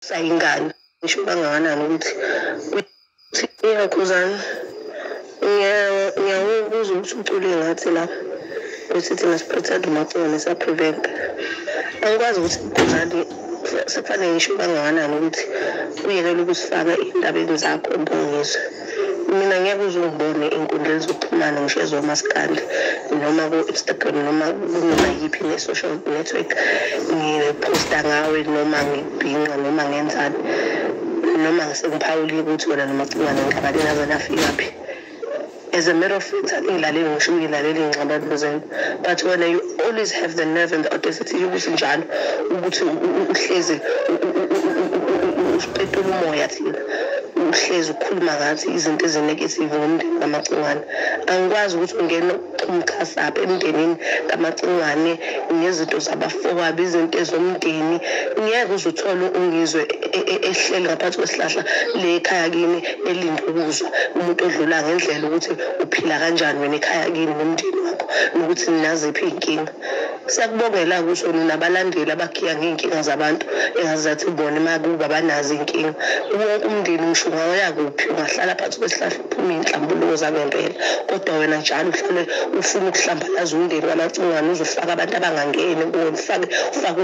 sayingane ngisho kangakanani ukuthi iyakhuzana ngiyawubuza ukuthi ucule ngathi la ukuthi thina sipretend umacone siyaprevent angikwazi ukuthi ikhuzane sekufanele ngisho kangakanani ukuthi uyekele ukusifaka indabeni zakho mbongizwe. Mina ngeke uzungibone inkundleni zokuxhumana ngisho ezomaskandi noma ku-Instagram noma kunoma yiphi ne-social network ngiposta ngawe noma ngibhinqa noma ngenzani noma ngisengiphawulile ukuthi wena nomacingwane ngixabane nazo nafikaphi. As a matter of fact, angilaleli ngisho uyilaleli ingxabano zenu, but when you always have the nerve and the audacity yokuthi njalo ukuthi uhlezi usipetula umoya thina uhlezi ukhuluma ngathi izinto ezinegative ngomndeni kamacingwane. Angikwazi ukuthi ungene umkhasapha emndenini kamacingwane ngezinto zabafowabo izinto ezomndeni. Ngeke uzuthola ungizwe ehleli ngaphansi kwesihlahla le ekhaya kini elinde ukuzwa umuntu odlula ngendlela ukuthi uphila kanjani wena ekhaya kini nomndeni wakho nokuthi ninaziphi inkinga. Siyakubongela ukuthi unabalandeli abakhiya ngeenkinga zabantu engazathi bona makuba banazi inkinga. Wonke umndeni ngisho ngayakuphi ungahlala phansi kwesihlahla uphuma inhlambuluko zangempela, kodwa wena njalo uhlale ufuna ukuhlambalaza umndeni kamacingwane uzofaka abantu abangangeni kuwe, ufake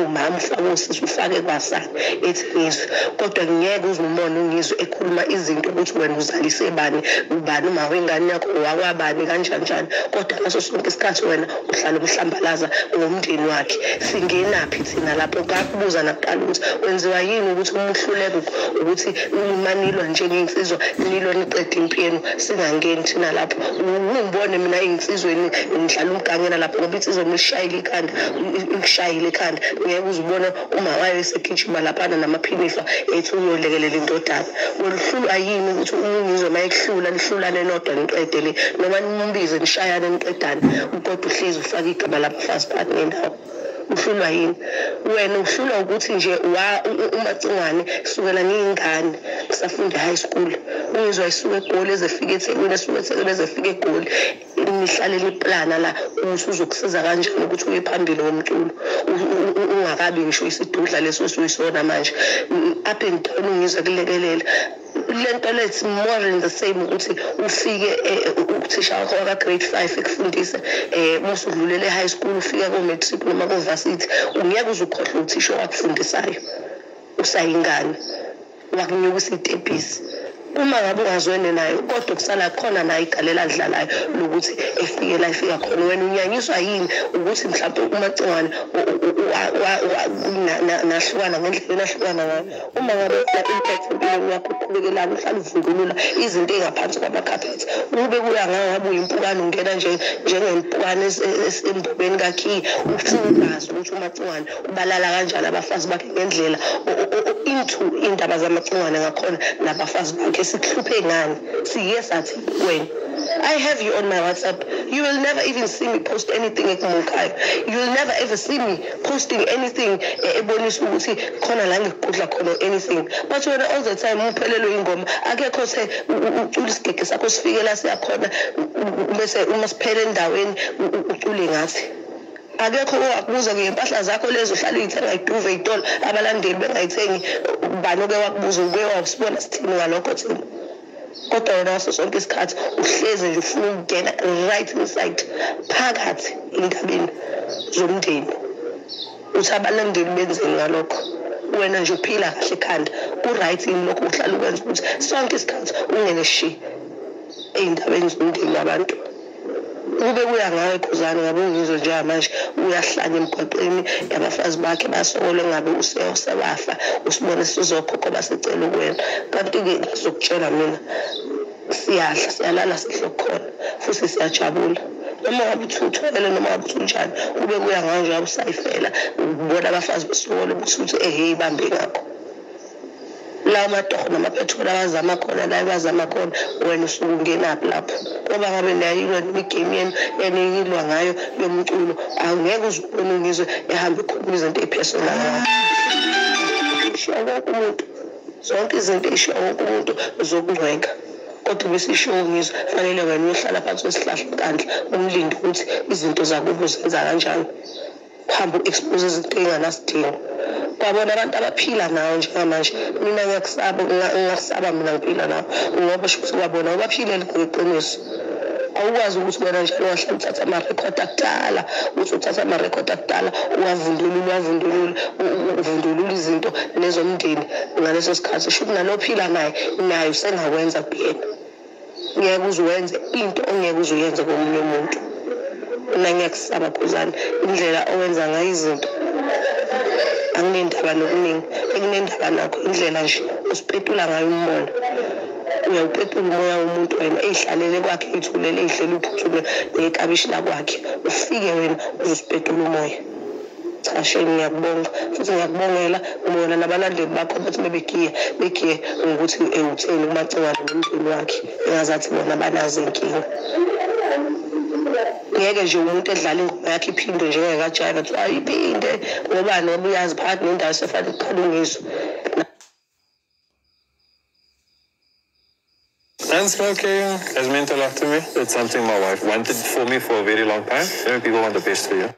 umama, ufake usisi, ufake kwasana ethi ngizwe. Kodwa ngeke uzumone ungizwe ekhuluma izinto ukuthi wena uzalise bani ubani uma wengane yakho wakwabani kanjani, kodwa ngaso sonke isikhathi wena uhlala umhlambalaza ngomndeni wakhe. Singenaphi thina lapho? Ngakubuza nakuqala ukuthi wenziwa yini ukuthi umuhluleke ukuthi umanilwa njengensizwa nilwa niqede impilo singangeni thina lapho. Ungibone mina insizweni ngidlala umgangena lapho ngoba insizwa ngishayile ikhanda ngishayile ikhanda. Ngeke uzubona uma wayo esekhichima laphana namaphinifa ethi uyolekelela indodana. Weluhlulwa yini ukuthi ungizwe mayehlula lihlulane nodwa niqede le noma nimbize nishayane niqedane kodwa uhlezi ufaka igama labafazi phakathi nendawo? Uhlulwa yini? Wena uhlulwa ukuthi nje umacingwane sukela ngiyingane ngisafunda high school ungizwa isuke eGoli ezefika eThekwini esuke eThekwini ezefika eGoli nihlalele iplana la usuzokusiza kanjani ukuthi uye phambili ngomculo ungakabi ngisho isidudla leso esuyisona manje up and down ungizwa kulekelela lento lethi more than the same ukuthi ufike uthisha wakho ka grade 5 ekufundisa musudlulele high school ufika ko matric noma ko varsity ungeke uzukhohlwa uthisha wakufundisayo usayingane wakunyuka isitepisi. Uma ngabe ungazwene naye kodwa kusala khona naye igalela adlalayo lokuthi efike la ifika khona wena unyanyiswa yini ukuthi mhlawumbe umacingwane nahlukana ngendlela enahlukana ngayo. Uma ngabe la impact empilweni yakho uqhubekela uhlala uvungulula izinto ezingaphansi kwamakhapheti ube kuya ngabe uyimpukane ungena njengempukane esembobeni kakhiye ufundaza ukuthi umacingwane ubalala kanjani abafazi bakhe ngendlela into indaba zamacingwane ngakhona nabafazi bakhe esihluphe ngani siye sathi wena. I have you on my WhatsApp. You will never even see me post anything ekumukhayo. You will never ever see me posting anything ebonisa ukuthi khona la ngikudla khona anything. But when all the time uphelelwe ingoma akekho se ucula isigege sakho sifikela siyakhona bese uma siphele endaweni ucule ngathi akekho owakubuza ngempahla zakho lezo uhlala uyithenga iduve itolo abalandeli bengayithengi ubani oke wakubuza ube wasibona sithini ngalokho thina. Kodwa wena ngaso sonke isikhathi uhleze nje ufuna ukungena right inside phakathi indabeni zomndeni uthi abalandeli benzeni ngalokho. Wena nje uphila kahle ekhanda ku-right yini lokho uhlala ukwenza ukuthi sonke isikhathi ungene shi ey'ndabeni zomndeni wabantu. Ube kuya ngawe khuzana ngabe ungizwe njengamanje uyahlanya emgwaqeni yabafazi bakhe basokole ngabe usewafa usibone sizokhokho basecela kuwena. Kanti-ke ngizokutshela mina siyalala sihlokhona futhi siyajabula noma ngabe uthele noma ngabe unjani ube kuya ngawe nje usayifela ubona abafazi besokole ukuthi hey bambe ngakho la matoho namaphetholo abazama khona la bazama khona wena usuke ungenaphi lapho ngoba ngabe nayilwa nemigame yenilwa ngayo yomculo angeke uzubone ngizwe ehamba ikhuluma izinto ezipersonal isho wonke umuntu zonke izinto isho wonke umuntu zokungcweka kodwa besisho ngizwe fanele wena uyohlala phansi kwesihlahla kandla umlindi ukuthi izinto zakubo zenza kanjani hamba expose izinto enganasidingo kwabona abantu abaphila nawo njengamanje mina ngiyakusaba mina ngiphila nawo ngoba shuthi kwabona abaphilele ngeqiniso awukwazi ukuthi wena njalo wahlala uthatha amarekhodi akudala uthi uthatha amarekhodi akudala uvundulula izinto nezomndeni ngaleso sikhathi shuthi nalophila naye usengakwenza kuyena ngeke uzuwenze into ongeke uzuyenze komunye umuntu mina ngiyakusaba Khuzani indlela owenza ngayo izinto anginendaba nokuningi ekunendaba nakho indlela nje usipetula ngayo umoya uyawupetula umoya womuntu wena eyihlalele kwakhe ithulele eyihlele uphuthule nekabishi lakwakhe ufike wena uzosipetula umoya cha shame ngiyakubonga futhi ngiyakubongela ngibona nabalandeli bakho bathi begiye ngokuthi utheni kuMacengwane nomndeni wakhe engazathi bona banazo inkinga ngeke nje umuntu edlala ingoma yakhe iphinde njengekajayiva athi ayiphinde ngoba noba uyazi phakathi nendawo sefanele uqale ungizwe. And smoking has meant a lot to me. It's something my wife wanted for me for a very long time. People want the best for you.